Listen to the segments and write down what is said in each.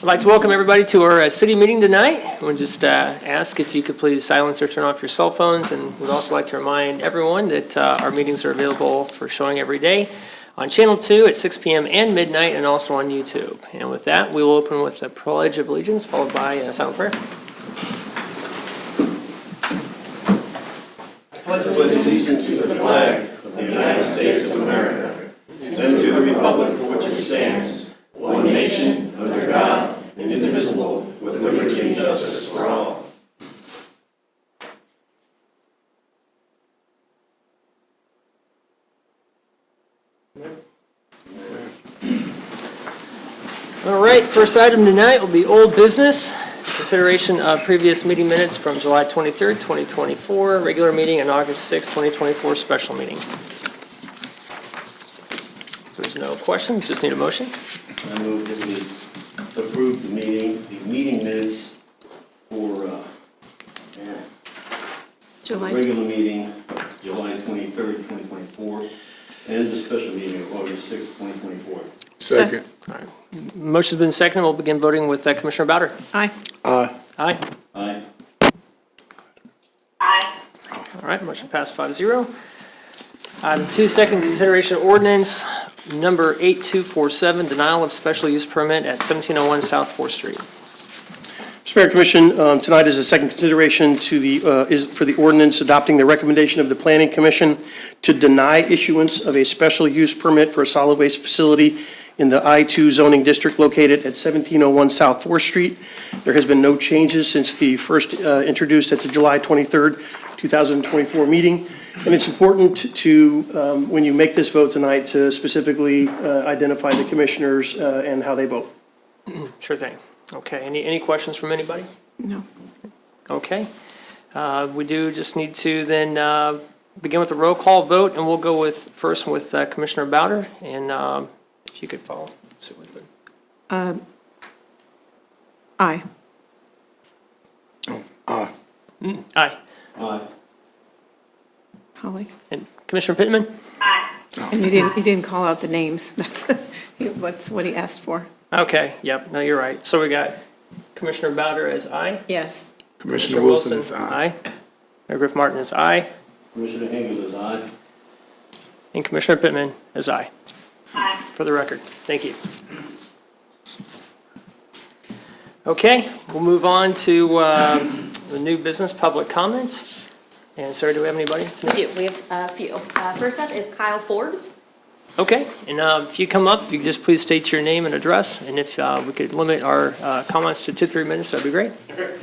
I'd like to welcome everybody to our city meeting tonight. I want to just ask if you could please silence or turn off your cell phones, and we'd also like to remind everyone that our meetings are available for showing every day on Channel 2 at 6 p.m. and midnight, and also on YouTube. And with that, we will open with the Pledge of Allegiance, followed by a silent prayer. I pledge allegiance to the flag of the United States of America, and to the republic for which it stands, one nation, under God, indivisible, with liberty and justice for all. All right, first item tonight will be old business. Consideration of previous meeting minutes from July 23rd, 2024, regular meeting, and August 6th, 2024, special meeting. If there's no questions, just need a motion. I move that we approve the meeting minutes for regular meeting of July 23rd, 2024, and the special meeting of August 6th, 2024. Second. All right. Motion's been seconded. We'll begin voting with Commissioner Bowder. Aye. Aye. Aye. Aye. All right, motion passed 5-0. Item 2, second consideration ordinance number 8247, denial of special use permit at 1701 South 4th Street. Mr. Mayor, Commission, tonight is the second consideration to for the ordinance adopting the recommendation of the Planning Commission to deny issuance of a special use permit for a solid waste facility in the I-2 zoning district located at 1701 South 4th Street. There has been no changes since the first introduced at the July 23rd, 2024 meeting. And it's important to, when you make this vote tonight, to specifically identify the commissioners and how they vote. Sure thing. Okay, any questions from anybody? No. Okay. We do just need to then begin with the roll call vote, and we'll go first with Commissioner Bowder, and if you could follow suit with it. Aye. Aye. Aye. Holly. And Commissioner Pittman? Aye. And you didn't call out the names. That's what he asked for. Okay, yep, no, you're right. So we got Commissioner Bowder as aye. Yes. Commissioner Wilson is aye. Mayor Griff Martin is aye. Commissioner Higgins is aye. And Commissioner Pittman is aye. Aye. For the record, thank you. Okay, we'll move on to the new business public comment. And Sarah, do we have anybody tonight? We do. We have a few. First up is Kyle Forbes. Okay, and if you come up, if you could just please state your name and address, and if we could limit our comments to 2-3 minutes, that'd be great. Okay.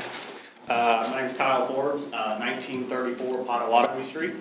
My name's Kyle Forbes, 1934 Potawatomi Street.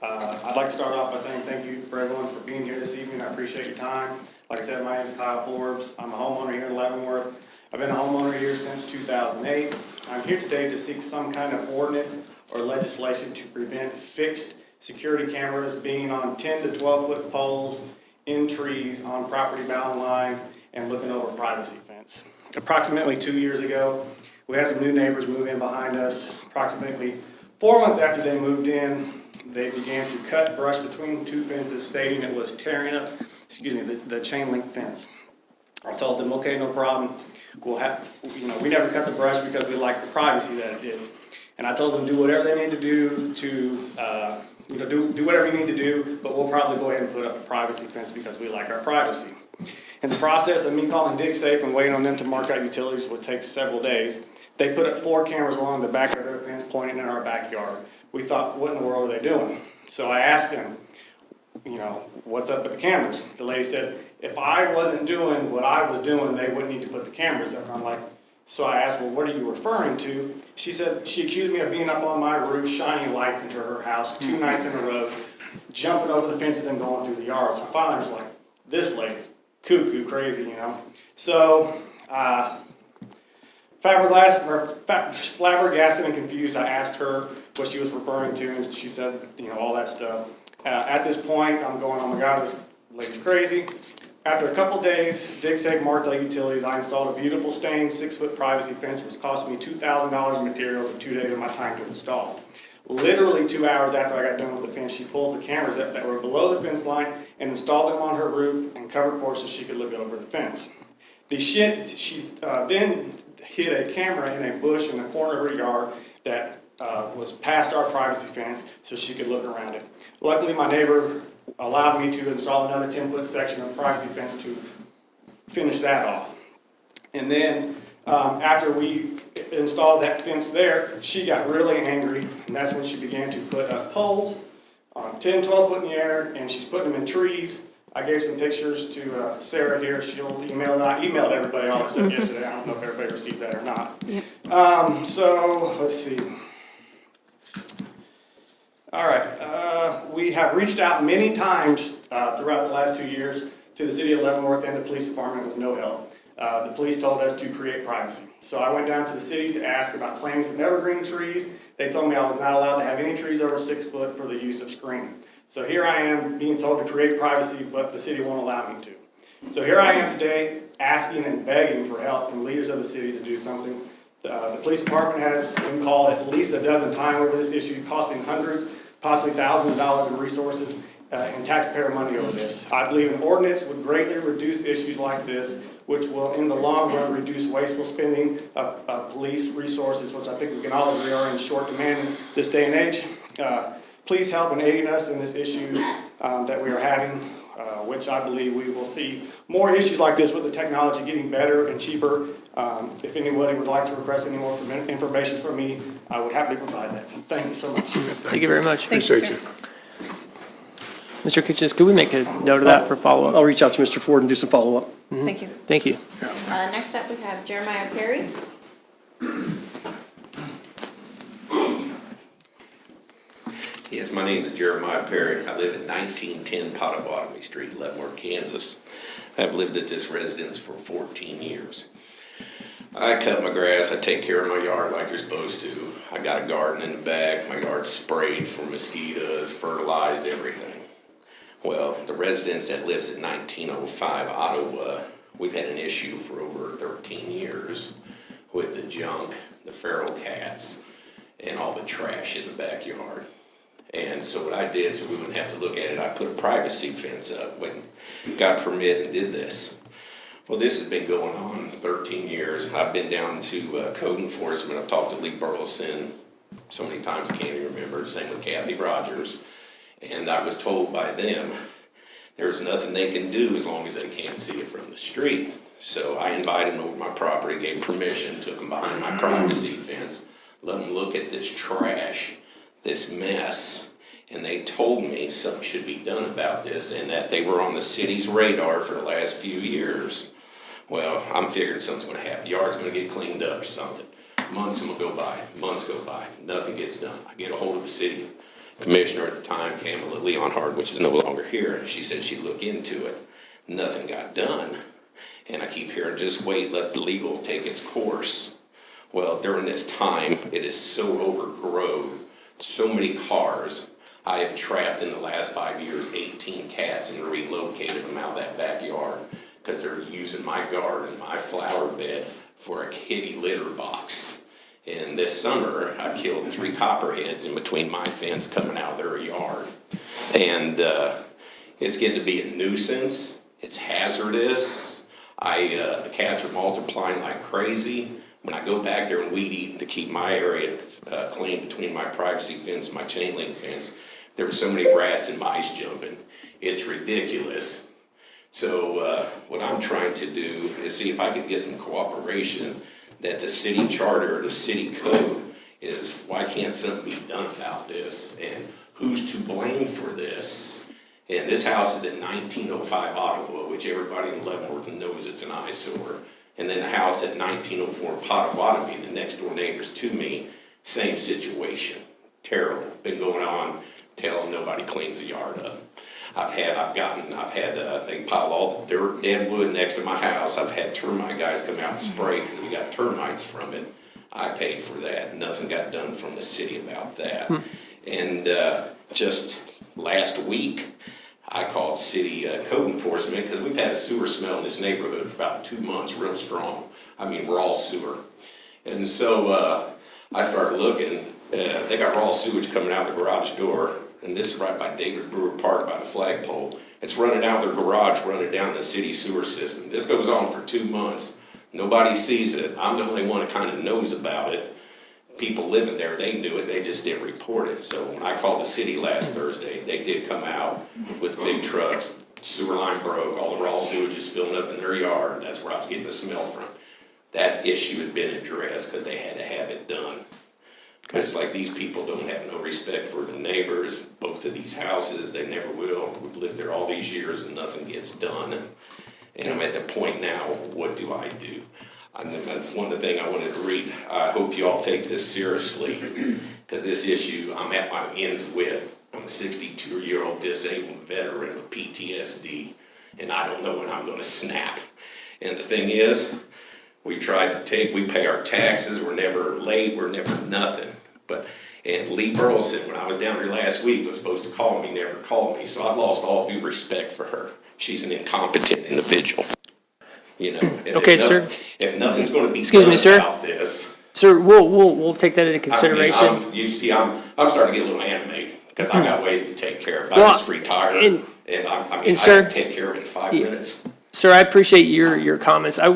I'd like to start off by saying thank you for everyone for being here this evening. I appreciate your time. Like I said, my name's Kyle Forbes. I'm a homeowner here in Leavenworth. I've been a homeowner here since 2008. I'm here today to seek some kind of ordinance or legislation to prevent fixed security cameras being on 10 to 12 foot poles in trees on property boundary lines and looking over a privacy fence. Approximately 2 years ago, we had some new neighbors move in behind us. Approximately 4 months after they moved in, they began to cut brush between two fences, stating it was tearing up, the chain link fence. I told them, okay, no problem. We'll have, we never cut the brush because we like the privacy that it did. And I told them to do whatever they need to do to, do whatever you need to do, but we'll probably go ahead and put up a privacy fence because we like our privacy. In the process of me calling DigSafe and waiting on them to mark out utilities would take several days, they put up 4 cameras along the back of their fence pointing in our backyard. We thought, what in the world are they doing? So I asked them, what's up with the cameras? The lady said, if I wasn't doing what I was doing, they wouldn't need to put the cameras up. I'm like, so I asked, well, what are you referring to? She said, she accused me of being up on my roof, shining lights into her house 2 nights in a row, jumping over the fences and going through the yard. So finally I was like, this lady's cuckoo crazy, So, flabbergasted and confused, I asked her what she was referring to, and she said, all that stuff. At this point, I'm going, oh my God, this lady's crazy. After a couple days, DigSafe marked out utilities. I installed a beautiful stained 6-foot privacy fence, which cost me $2,000 in materials and 2 days of my time to install. Literally 2 hours after I got done with the fence, she pulls the cameras up that were below the fence line and installed them on her roof and covered porch so she could look over the fence. She then hid a camera in a bush in the corner of her yard that was past our privacy fence so she could look around it. Luckily, my neighbor allowed me to install another 10-foot section of privacy fence to finish that off. And then after we installed that fence there, she got really angry, and that's when she began to put up poles 10, 12 foot in the air, and she's putting them in trees. I gave some pictures to Sarah here. She'll email it. I emailed everybody all except yesterday. I don't know if everybody received that or not. Yep. So let's see. All right. We have reached out many times throughout the last 2 years to the city of Leavenworth and the police department with no help. The police told us to create privacy. So I went down to the city to ask about planting some evergreen trees. They told me I was not allowed to have any trees over 6 foot for the use of screening. So here I am being told to create privacy, but the city won't allow me to. So here I am today asking and begging for help from leaders of the city to do something. The police department has been called at least a dozen times over this issue, costing hundreds, possibly thousands of dollars in resources and taxpayer money over this. I believe an ordinance would greatly reduce issues like this, which will in the long run reduce wasteful spending of police resources, which I think we can all agree are in short demand in this day and age. Please help in aiding us in this issue that we are having, which I believe we will see more issues like this with the technology getting better and cheaper. If anybody would like to request any more information from me, I would happily provide that. Thank you so much. Thank you very much. Thank you, sir. Mr. Kitchens, could we make a note of that for follow-up? I'll reach out to Mr. Ford and do some follow-up. Thank you. Thank you. Next up, we have Jeremiah Perry. Yes, my name is Jeremiah Perry. I live at 1910 Potawatomi Street, Leavenworth, Kansas. I've lived at this residence for 14 years. I cut my grass, I take care of my yard like you're supposed to. I got a garden in the back, my yard's sprayed for mosquitoes, fertilized, everything. Well, the residence that lives at 1905 Ottawa, we've had an issue for over 13 years with the junk, the feral cats, and all the trash in the backyard. And so what I did, so we wouldn't have to look at it, I put a privacy fence up when got permit and did this. Well, this has been going on 13 years. I've been down to code enforcement. I've talked to Lee Burleson so many times I can't even remember. Same with Kathy Rogers. And I was told by them there's nothing they can do as long as they can't see it from the street. So I invited them over my property, gave permission, took them behind my privacy fence, let them look at this trash, this mess, and they told me something should be done about this and that they were on the city's radar for the last few years. Well, I'm figuring something's gonna happen. Yard's gonna get cleaned up or something. Months will go by, months go by, nothing gets done. I get a hold of the city commissioner at the time, Kamala Leonhard, which is no longer here, and she said she'd look into it. Nothing got done. And I keep hearing, just wait, let the legal take its course. Well, during this time, it is so overgrown, so many cars. I have trapped in the last 5 years 18 cats and relocated them out of that backyard because they're using my garden, my flower bed for a kitty litter box. And this summer, I killed 3 copperheads in between my fence coming out of their yard. And it's getting to be a nuisance. It's hazardous. The cats are multiplying like crazy. When I go back there and weed eat to keep my area clean between my privacy fence and my chain link fence, there were so many rats and mice jumping. It's ridiculous. So what I'm trying to do is see if I could get some cooperation that the city charter, the city code is, why can't something be done about this? And who's to blame for this? And this house is at 1905 Ottawa, which everybody in Leavenworth knows it's an eyesore. And then the house at 1904 Potawatomi, the next door neighbors to me, same situation. Terrible. Been going on till nobody cleans the yard up. They piled all the dirt, dead wood next to my house. I've had termite guys come out and spray because we got termites from it. I paid for that. Nothing got done from the city about that. And just last week, I called city code enforcement because we've had a sewer smell in this neighborhood for about 2 months, real strong. I mean, raw sewer. And so I started looking. They got raw sewage coming out the garage door. And this is right by David Brewer Park by the flagpole. It's running out of their garage, running down the city sewer system. This goes on for 2 months. Nobody sees it. I'm the only one that kind of knows about it. People living there, they knew it, they just didn't report it. So when I called the city last Thursday, they did come out with big trucks. Sewer line broke, all the raw sewage is filling up in their yard. That's where I was getting the smell from. That issue has been addressed because they had to have it done. But it's like these people don't have no respect for the neighbors, both of these houses, they never will. We've lived there all these years and nothing gets done. And I'm at the point now, what do I do? One of the things I wanted to read, I hope you all take this seriously, because this issue I'm at my ends with. I'm a 62-year-old disabled veteran with PTSD, and I don't know when I'm gonna snap. And the thing is, we pay our taxes, we're never late, we're never nothing. And Lee Burleson, when I was down here last week, was supposed to call me, never called me, so I've lost all due respect for her. She's an incompetent individual, you know. And Okay, sir. If nothing's gonna be Excuse me, done sir. about this. Sir, we'll take that into consideration. You see, I'm starting to get a little animated, because I got ways to take care of it. I Well, just retired, and- and I and sir- can take care of it in 5 minutes. Sir, I appreciate your comments. I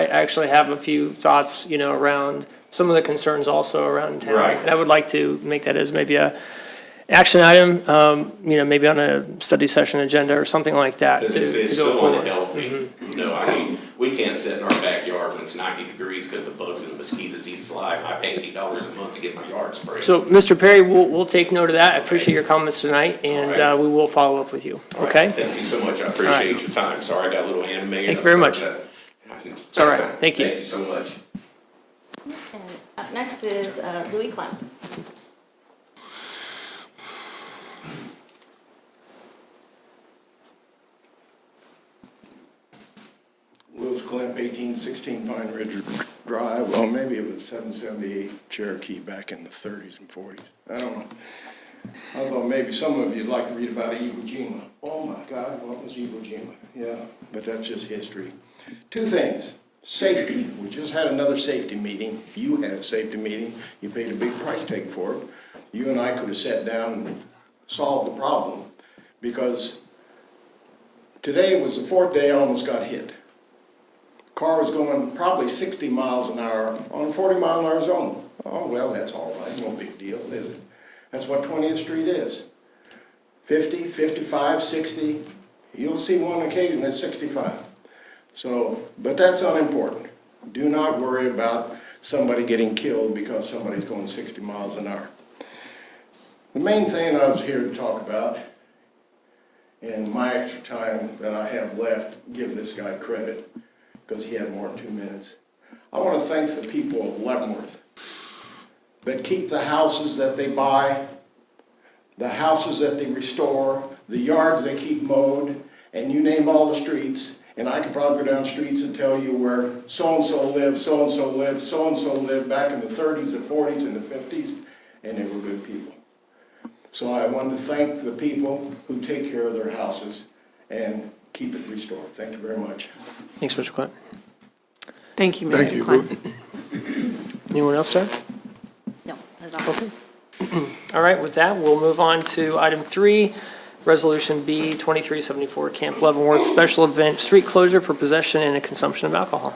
actually have a few thoughts, around some of the concerns also around town. Right. And I would like to make that as maybe a action item, maybe on a study session agenda or something like that Because to it's go so forward. unhealthy. No, I mean, we can't sit in our backyard when it's 90 degrees because the bugs and the mosquitoes eat us alive. I pay $80 a month to get my yard sprayed. So, Mr. Perry, we'll take note of that. I appreciate your comments tonight, and All right. we will follow up with you, All right, okay? Thank you so much. I appreciate your time. Sorry I got a little animated. Thank you very much. It's all right. Thank you. Thank you so much. And up next is Louis Clem. Louis Clamp, 1816 Pine Ridge Drive. Well, maybe it was 778 Cherokee back in the 30s and 40s. I don't know. I thought maybe some of you'd like to read about Iwo Jima. Oh my God, what was Iwo Jima? Yeah, but that's just history. Two things. Safety. We just had another safety meeting. You had a safety meeting. You paid a big price tag for it. You and I could have sat down and solved the problem, because today was the fourth day I almost got hit. Car was going probably 60 miles an hour on a 40-mile-an-hour zone. Oh, well, that's all right. No big deal, is it? That's what 20th Street is. 50, 55, 60. You'll see one occasion that's 65. So, but that's unimportant. Do not worry about somebody getting killed because somebody's going 60 miles an hour. The main thing I was here to talk about, in my extra time that I have left, give this guy credit, because he had more than 2 minutes. I want to thank the people of Leavenworth that keep the houses that they buy, the houses that they restore, the yards they keep mowed, and you name all the streets, and I could probably go down streets and tell you where so-and-so lived, so-and-so lived, so-and-so lived back in the 30s, the 40s, and the 50s, and they were good people. So I wanted to thank the people who take care of their houses and keep it restored. Thank you very much. Thanks, Mr. Clem. Thank you, Thank Mr. you, Klein. Anyone else, sir? No, that's all. Okay. All right, with that, we'll move on to item 3, Resolution B 2374, Camp Leavenworth Special Event Street Closure for Possession and Consumption of Alcohol.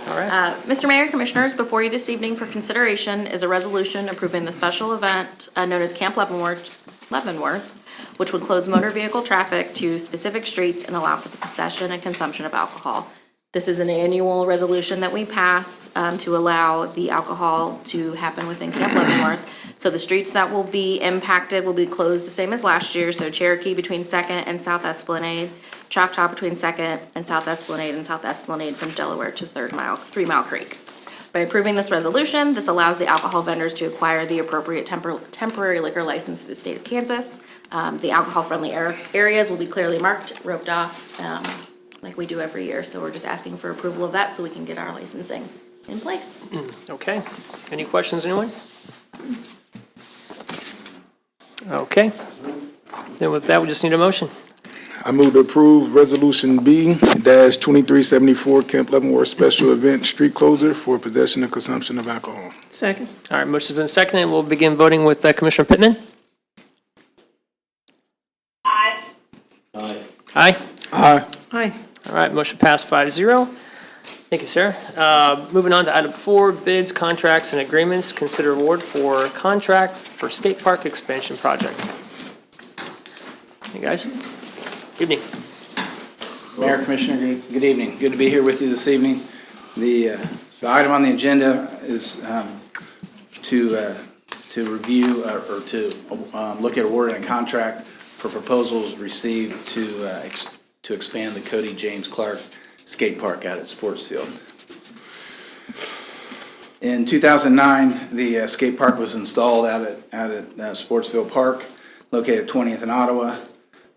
All right. Mr. Mayor, Commissioners, before you this evening for consideration is a resolution approving the special event known as Camp Leavenworth, which would close motor vehicle traffic to specific streets and allow for the possession and consumption of alcohol. This is an annual resolution that we pass to allow the alcohol to happen within Camp Leavenworth. So the streets that will be impacted will be closed the same as last year. So Cherokee between 2nd and South Esplanade, Choctaw between 2nd and South Esplanade, and South Esplanade from Delaware to 3 Mile Creek. By approving this resolution, this allows the alcohol vendors to acquire the appropriate temporary liquor license to the state of Kansas. The alcohol-friendly areas will be clearly marked, roped off, like we do every year. So we're just asking for approval of that so we can get our licensing in place. Okay. Any questions, anyone? Okay. Then with that, we just need a motion. I move to approve Resolution B-2374, Camp Leavenworth Special Event Street Closure for possession and consumption of alcohol. Second. All right, motion's been seconded. We'll begin voting with Commissioner Pittman. Aye. Aye. Aye. All right, motion passed 5-0. Thank you, Sarah. Moving on to item 4, bids, contracts, and agreements. Consider award for contract for skate park expansion project. Hey, guys. Evening. Mayor, Commissioner, good evening. Good to be here with you this evening. The item on the agenda is to review or to look at awarding a contract for proposals received to expand the Cody James Clark Skate Park out at Sportsfield. In 2009, the skate park was installed out at Sportsfield Park, located at 20th and Ottawa.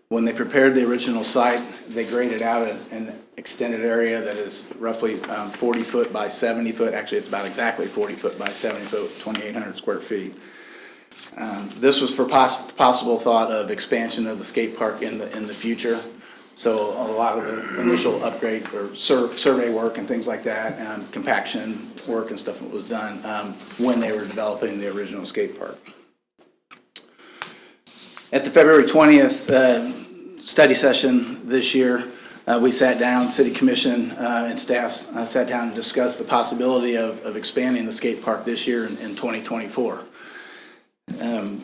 When they prepared the original site, they graded out an extended area that is roughly 40 foot by 70 foot. Actually, it's about exactly 40 foot by 70 foot, 2,800 square feet. This was for possible thought of expansion of the skate park in the future. So a lot of the initial upgrade or survey work and things like that, compaction work and stuff that was done when they were developing the original skate park. At the February 20th study session this year, we sat down, City Commission and staff sat down and discussed the possibility of expanding the skate park this year in 2024.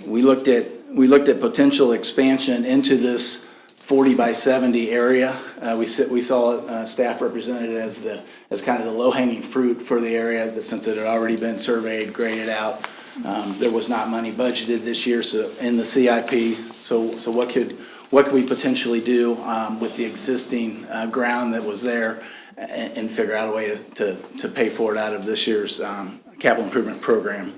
We looked at potential expansion into this 40 by 70 area. We saw staff represented as kind of the low-hanging fruit for the area, since it had already been surveyed, graded out. There was not money budgeted this year, so in the CIP. So what could we potentially do with the existing ground that was there, and figure out a way to pay for it out of this year's capital improvement program.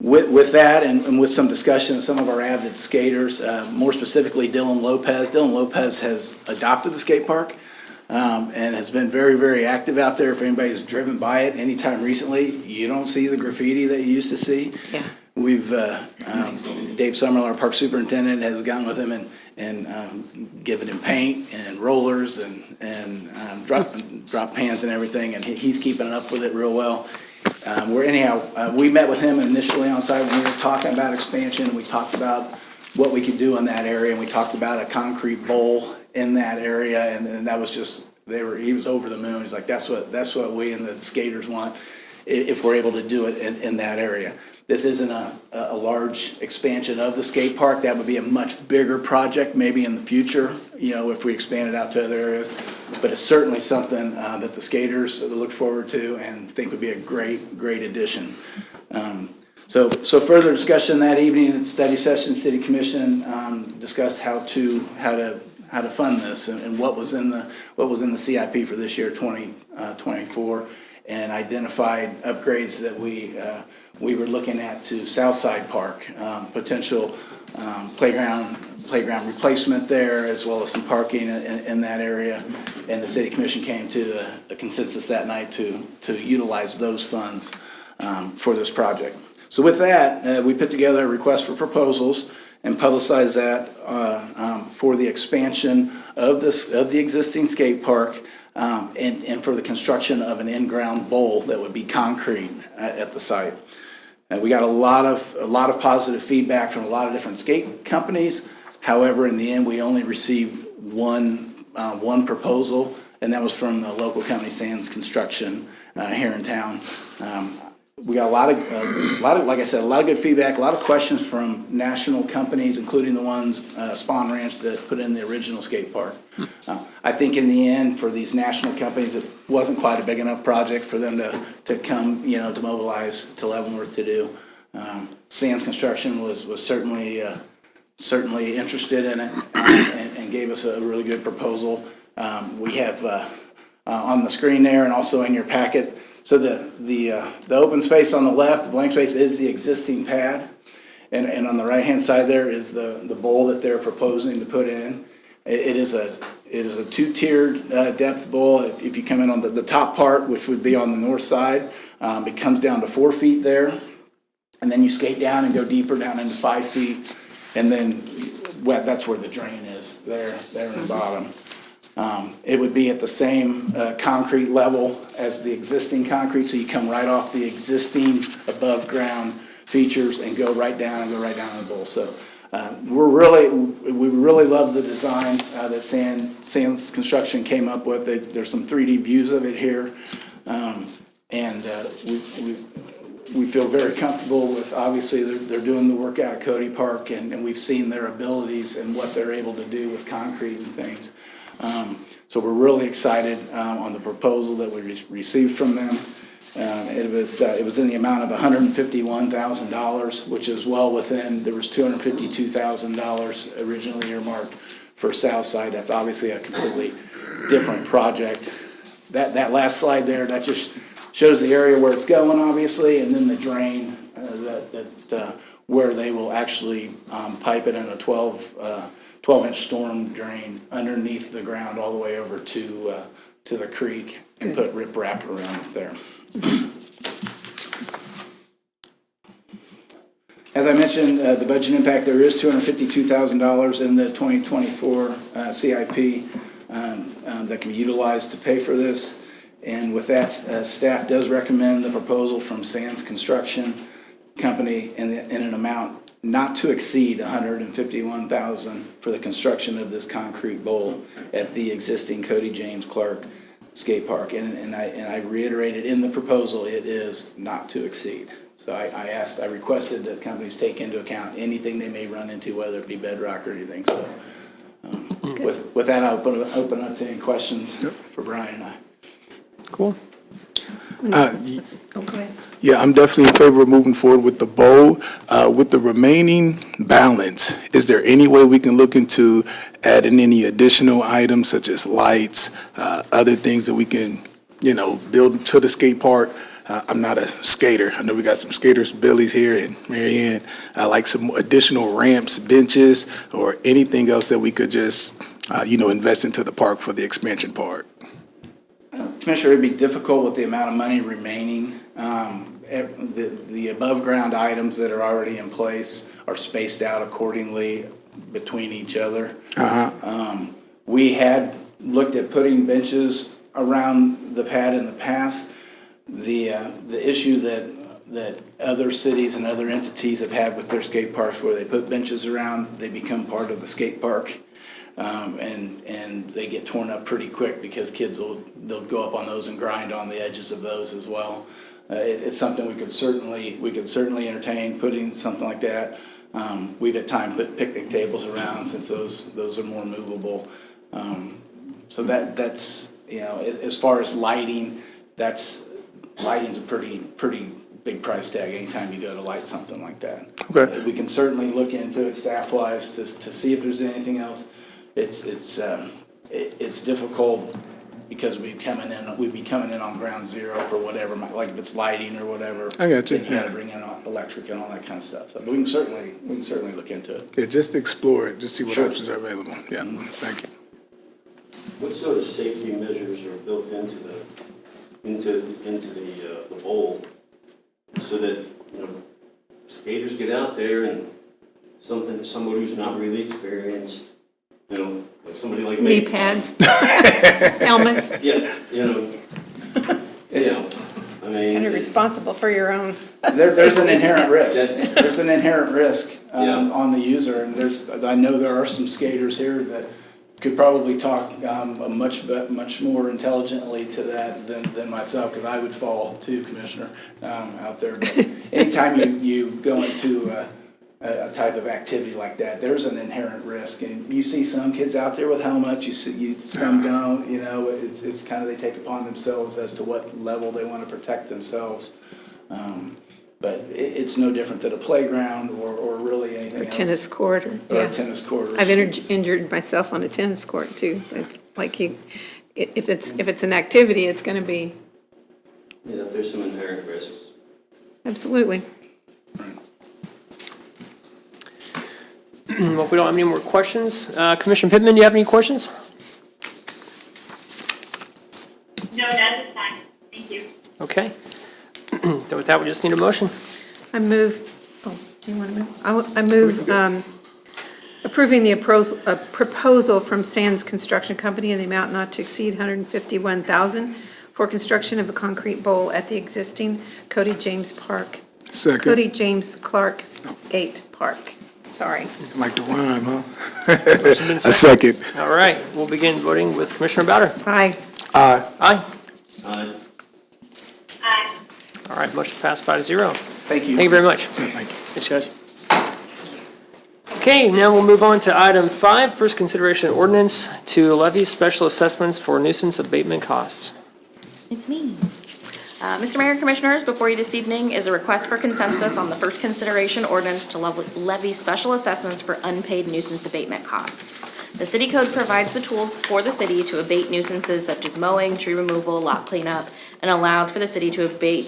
With that, and with some discussion of some of our avid skaters, more specifically Dylan Lopez. Dylan Lopez has adopted the skate park and has been very, very active out there. If anybody's driven by it anytime recently, you don't see the graffiti that you used to see. Yeah. We've, Dave Summerall, our park superintendent, has gone with him and given him paint and rollers and drop pans and everything, and he's keeping up with it real well. We met with him initially on site when we were talking about expansion. We talked about what we could do in that area, and we talked about a concrete bowl in that area, and that was just, he was over the moon. He's like, that's what we and the skaters want if we're able to do it in that area. This isn't a large expansion of the skate park. That would be a much bigger project maybe in the future, if we expand it out to other areas. But it's certainly something that the skaters look forward to and think would be a great addition. So further discussion that evening in the study session, City Commission discussed how to fund this and what was in the CIP for this year, 2024, and identified upgrades that we were looking at to Southside Park, potential playground replacement there, as well as some parking in that area. And the City Commission came to a consensus that night to utilize those funds for this project. So with that, we put together a request for proposals and publicized that for the expansion of the existing skate park and for the construction of an in-ground bowl that would be concrete at the site. We got a lot of positive feedback from a lot of different skate companies. However, in the end, we only received one proposal, and that was from the local company Sands Construction here in town. We got a lot of, like I said, a lot of good feedback, a lot of questions from national companies, including the ones, Spawn Ranch, that put in the original skate park. I think in the end, for these national companies, it wasn't quite a big enough project for them to come, to mobilize to Leavenworth to do. Sands Construction was certainly interested in it and gave us a really good proposal. We have on the screen there and also in your packet. So the open space on the left, the blank space, is the existing pad, and on the right hand side there is the bowl that they're proposing to put in. It is a two-tiered depth bowl. If you come in on the top part, which would be on the north side, it comes down to 4 feet there, and then you skate down and go deeper down into 5 feet, and then that's where the drain is there in the bottom. It would be at the same concrete level as the existing concrete, so you come right off the existing above ground features and go right down in the bowl. So we really love the design that Sands Construction came up with. There's some 3D views of it here. And we feel very comfortable with, obviously, they're doing the work out of Cody Park, and we've seen their abilities and what they're able to do with concrete and things. So we're really excited on the proposal that we received from them. It was in the amount of $151,000, which is well within, there was $252,000 originally earmarked for Southside. That's obviously a completely different project. That last slide there, that just shows the area where it's going, obviously, and then the drain where they will actually pipe it in a 12-inch storm drain underneath the ground all the way over to the creek and put riprap around it there. As I mentioned, the budget impact, there is $252,000 in the 2024 CIP that can be utilized to pay for this. And with that, staff does recommend the proposal from Sands Construction Company in an amount not to exceed $151,000 for the construction of this concrete bowl at the existing Cody James Clark skate park. And I reiterated in the proposal, it is not to exceed. So I requested that companies take into account anything they may run into, whether it be bedrock or anything. So with that, I'll open up to any questions for Brian and I. Cool. Go ahead. Yeah, I'm definitely in favor of moving forward with the bowl. With the remaining balance, is there any way we can look into adding any additional items such as lights, other things that we can, build to the skate park? I'm not a skater. I know we got some skaters, Billy's here and Mary Ann. Like some additional ramps, benches, or anything else that we could just, invest into the park for the expansion part. Commissioner, it'd be difficult with the amount of money remaining. The above ground items that are already in place are spaced out accordingly between each other. We had looked at putting benches around the pad in the past. The issue that other cities and other entities have had with their skate parks, where they put benches around, they become part of the skate park. And they get torn up pretty quick because kids they'll go up on those and grind on the edges of those as well. It's something we could certainly entertain putting something like that. We've at times put picnic tables around since those are more movable. So that's as far as lighting, lighting's a pretty big price tag anytime you go to light something like that. Okay. We can certainly look into it staff-wise to see if there's anything else. It's difficult because we'd be coming in on ground zero for whatever, like if it's lighting or whatever. I got you. Then you gotta bring in electric and all that kind of stuff. So we can certainly look into it. Yeah, just explore it, just see what Sure. options are available. Yeah, thank you. What sort of safety measures are built into the bowl so that, skaters get out there and somebody who's not really experienced, like somebody like me. Knee pads, helmets, Yeah, I mean. kind of responsible for your own. There's an inherent risk. That's- There's an inherent risk Yeah. on the user, and I know there are some skaters here that could probably talk much more intelligently to that than myself, because I would fall too, Commissioner, out there. But anytime you go into a type of activity like that, there's an inherent risk, and you see some kids out there with helmets. Some don't. It's kind of they take upon themselves as to what level they want to protect themselves. But it's no different than a playground or really anything else. Tennis court or Or a tennis court. I've injured myself on a tennis court too. It's like if it's an activity, it's going to be, There's some inherent risks. absolutely. Well, if we don't have any more questions, Commissioner Pittman, do you have any questions? No, not at this time. Thank you. Okay. Then with that, we just need a motion. I move, do you want to move? I move approving the proposal from Sands Construction Company in the amount not to exceed $151,000 for construction of a concrete bowl at the existing Cody James Park Second. Cody James Clark Skate Park. Sorry. Like the rhyme, huh? Motion been A second. All right, we'll begin voting with Commissioner Bowder. Aye. Aye. Aye. Aye. Aye. All right, motion passed 5-0. Thank you. Thank you very much. Thank you. Thanks, guys. Okay, now we'll move on to item 5, first consideration ordinance to levy special assessments for nuisance abatement costs. It's me. Mr. Mayor, Commissioners, before you this evening is a request for consensus on the first consideration ordinance to levy special assessments for unpaid nuisance abatement costs. The city code provides the tools for the city to abate nuisances such as mowing, tree removal, lot cleanup, and allows for the city to abate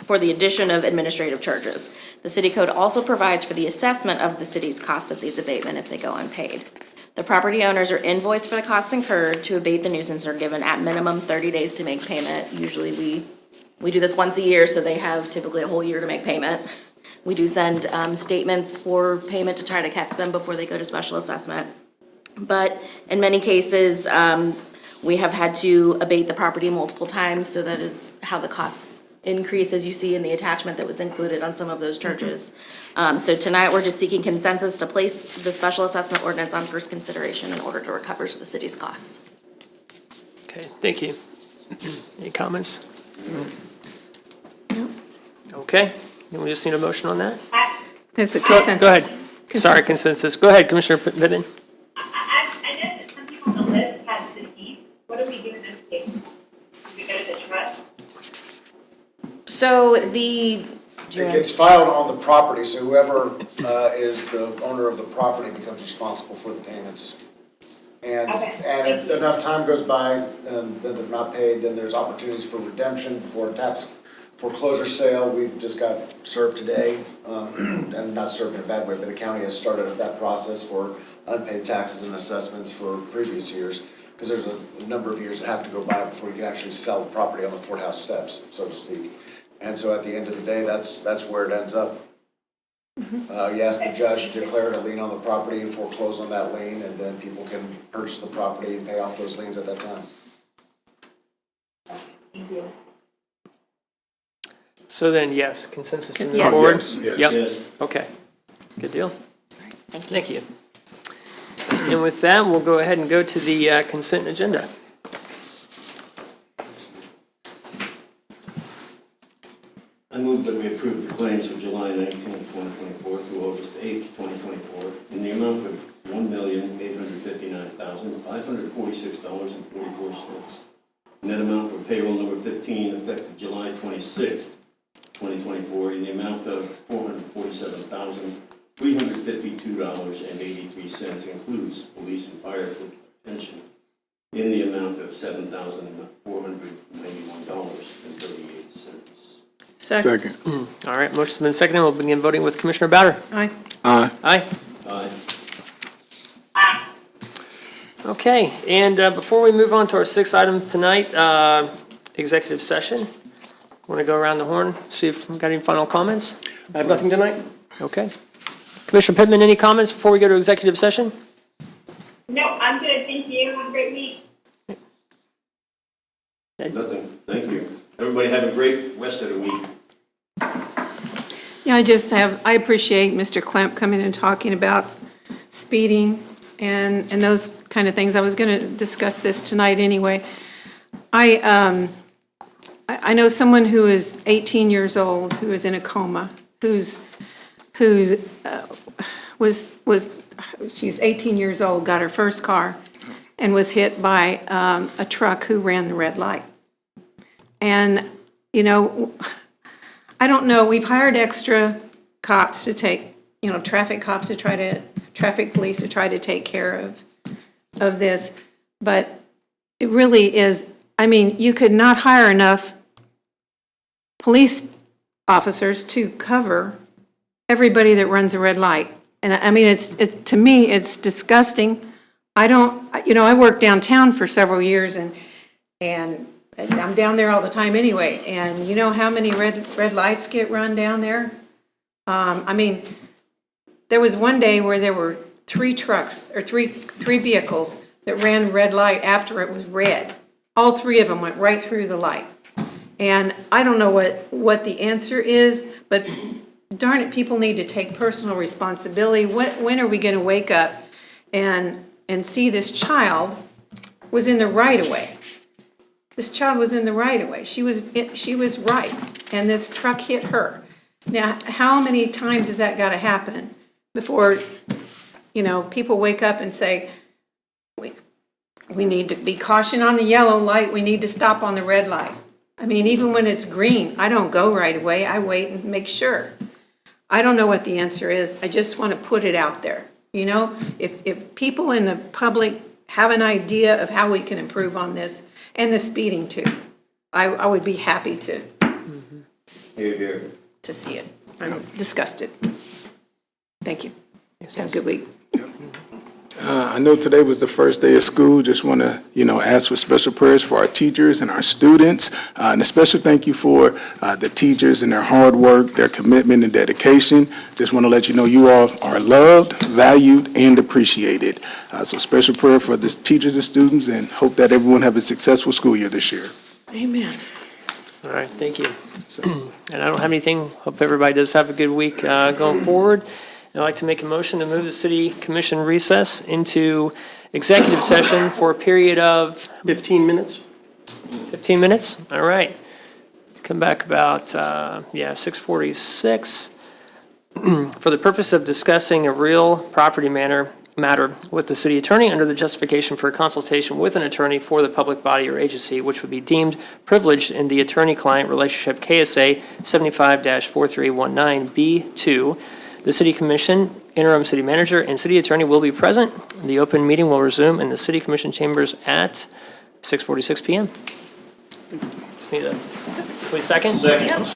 for the addition of administrative charges. The city code also provides for the assessment of the city's costs of these abatement if they go unpaid. The property owners are invoiced for the costs incurred to abate the nuisance and are given at minimum 30 days to make payment. Usually we do this once a year, so they have typically a whole year to make payment. We do send statements for payment to try to catch them before they go to special assessment. But in many cases, we have had to abate the property multiple times, so that is how the costs increase, as you see in the attachment that was included on some of those charges. So tonight, we're just seeking consensus to place the special assessment ordinance on first consideration in order to recover to the city's costs. Okay, thank you. Any comments? No. Okay, then we just need a motion on that? It's a Go consensus. ahead. Sorry, consensus. Go ahead, Commissioner Pittman. I know that some people on the list have deceased. What do we do in this case? Do we go to the trust? So the, It gets filed on the property, so whoever is the owner of the property becomes responsible for the payments. And if enough time goes by and then they're not paid, then there's opportunities for redemption before a tax foreclosure sale. We've just got served today, and not served in a bad way, but the county has started that process for unpaid taxes and assessments for previous years, because there's a number of years that have to go by before you can actually sell the property on the courthouse steps, so to speak. And so at the end of the day, that's where it ends up. You ask the judge to declare a lien on the property, foreclose on that lien, and then people can purchase the property and pay off those liens at that time. Thank you. So then, yes, consensus to move Yes. forward? Yes. Yep, Yes. okay, good deal. thank you. Thank you. And with that, we'll go ahead and go to the consent agenda. I move that we approve the claims for July 19, 2024 through August 8, 2024 in the amount of $1,859,546.44. Net amount for payroll number 15 effective July 26, 2024 in the amount of $447,352.83 includes police and fire pension in the amount of $7,491.38. Second. All right, motion's been seconded. We'll begin voting with Commissioner Bowder. Aye. Aye. Aye. Aye. Okay, and before we move on to our sixth item tonight, executive session, want to go around the horn, see if we've got any final comments? I have nothing tonight. Okay. Commissioner Pittman, any comments before we go to executive session? No, I'm good. Thank you. Have a great week. Nothing. Thank you. Everybody have a great rest of the week. Yeah, I appreciate Mr. Clamp coming and talking about speeding and those kind of things. I was going to discuss this tonight anyway. I know someone who is 18 years old, who is in a coma, she's 18 years old, got her first car, and was hit by a truck who ran the red light. And, you know, I don't know, we've hired extra cops to take, traffic cops traffic police to try to take care of this. But it really is, you could not hire enough police officers to cover everybody that runs a red light. And to me, it's disgusting. I worked downtown for several years and I'm down there all the time anyway. And you know how many red lights get run down there? There was one day where there were three vehicles that ran red light after it was red. All three of them went right through the light. And I don't know what the answer is, but darn it, people need to take personal responsibility. When are we gonna wake up and see this child was in the right-of-way? This child was in the right-of-way. She was right, and this truck hit her. Now, how many times has that gotta happen before, people wake up and say, we need to be caution on the yellow light, we need to stop on the red light. I mean, even when it's green, I don't go right away, I wait and make sure. I don't know what the answer is, I just want to put it out there. If people in the public have an idea of how we can improve on this, and the speeding too, I would be happy to see it. I'm disgusted. Thank you. Have a good week. I know today was the first day of school. Just want to, ask for special prayers for our teachers and our students. And a special thank you for the teachers and their hard work, their commitment and dedication. Just want to let you know you all are loved, valued, and appreciated. So special prayer for the teachers and students, and hope that everyone have a successful school year this year. Amen. All right, thank you. And I don't have anything. Hope everybody does have a good week going forward. I'd like to make a motion to move the city commission recess into executive session for a period of 15 minutes? 15 minutes. All right. Come back about, 6:46. For the purpose of discussing a real property matter with the city attorney under the justification for a consultation with an attorney for the public body or agency, which would be deemed privileged in the attorney-client relationship KSA 75-4319B2. The city commission, interim city manager, and city attorney will be present. The open meeting will resume in the city commission chambers at 6:46 PM. Just need a, please second? Yep.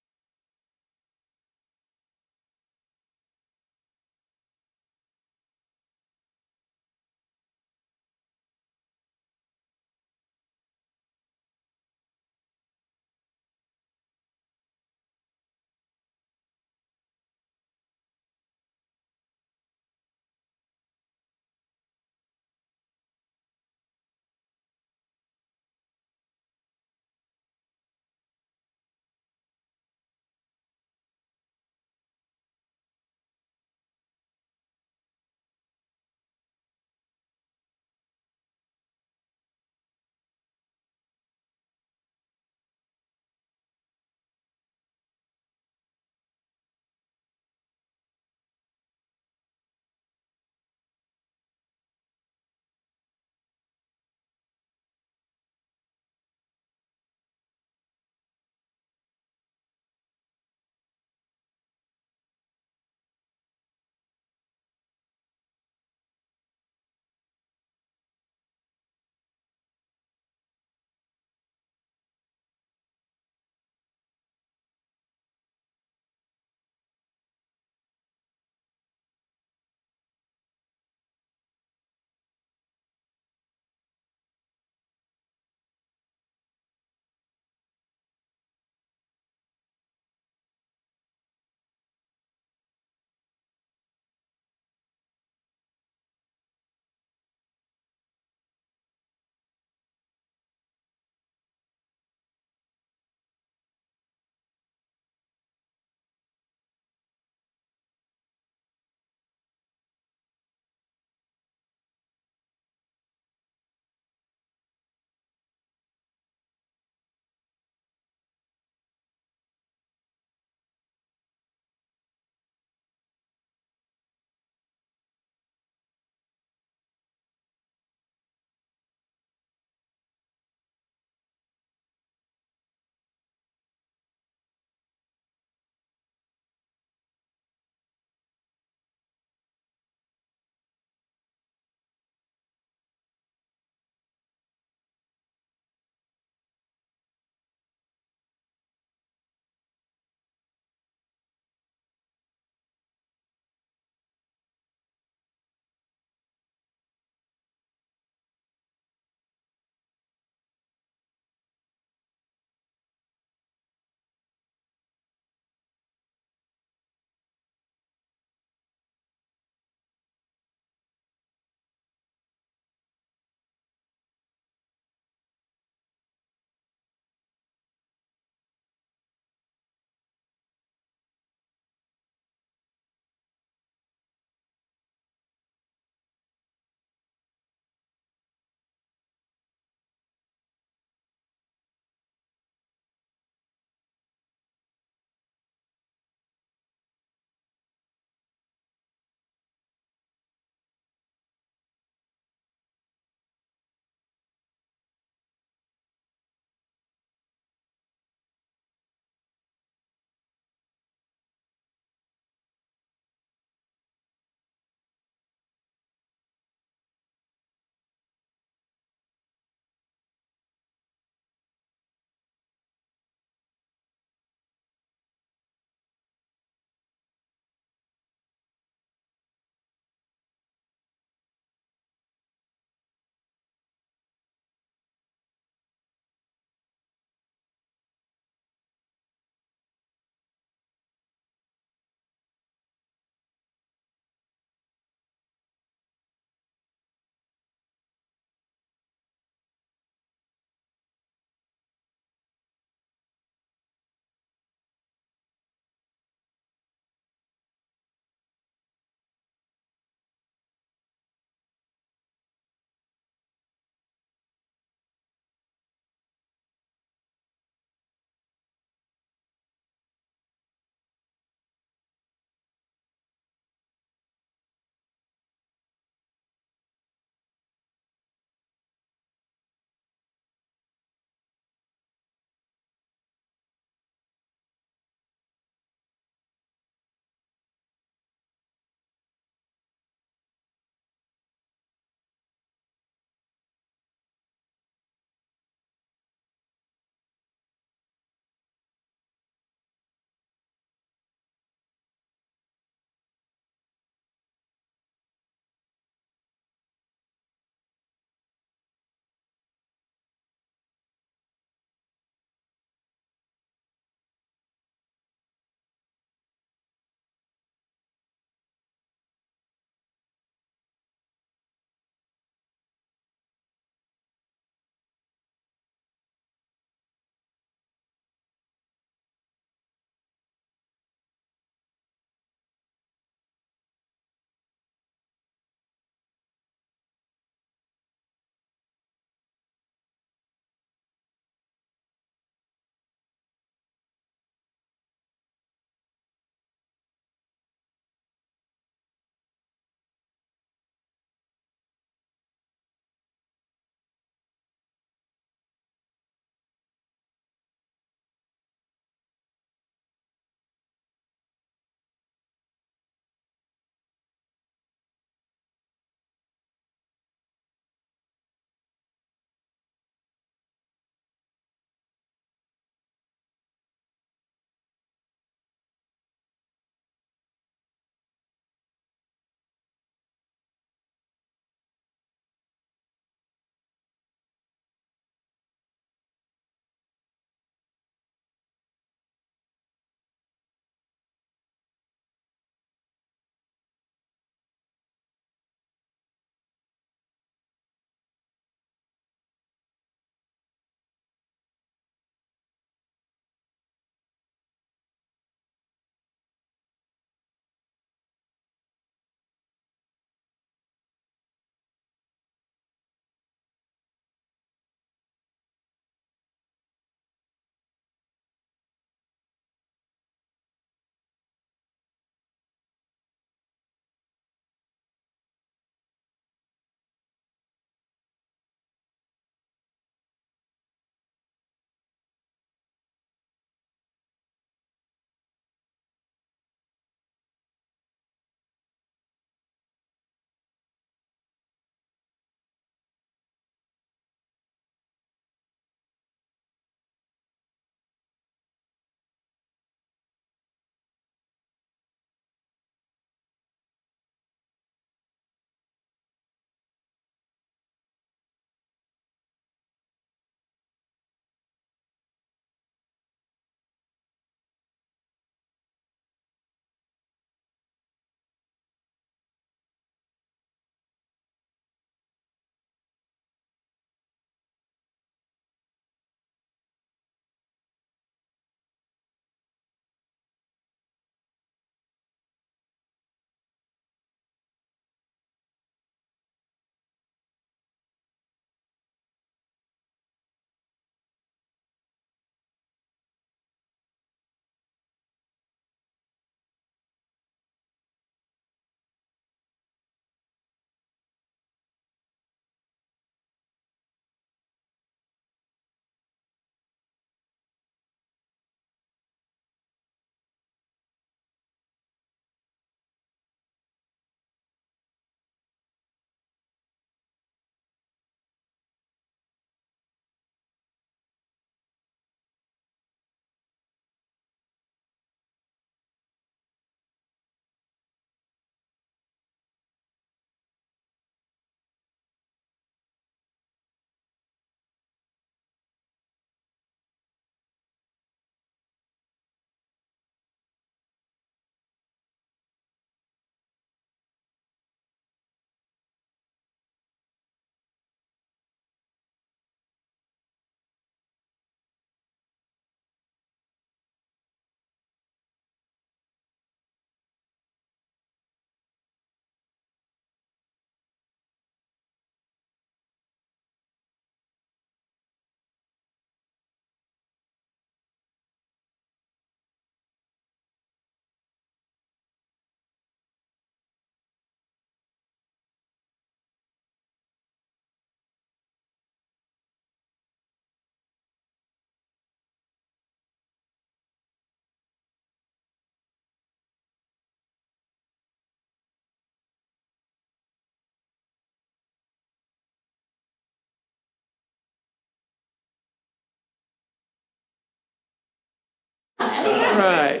right.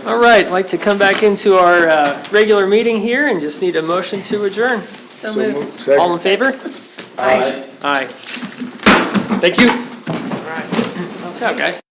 All right, I'd like to come back into our regular meeting here and just need a motion to adjourn. So moved. Second. All in favor? Aye. Aye. Thank you. All right. Ciao, guys.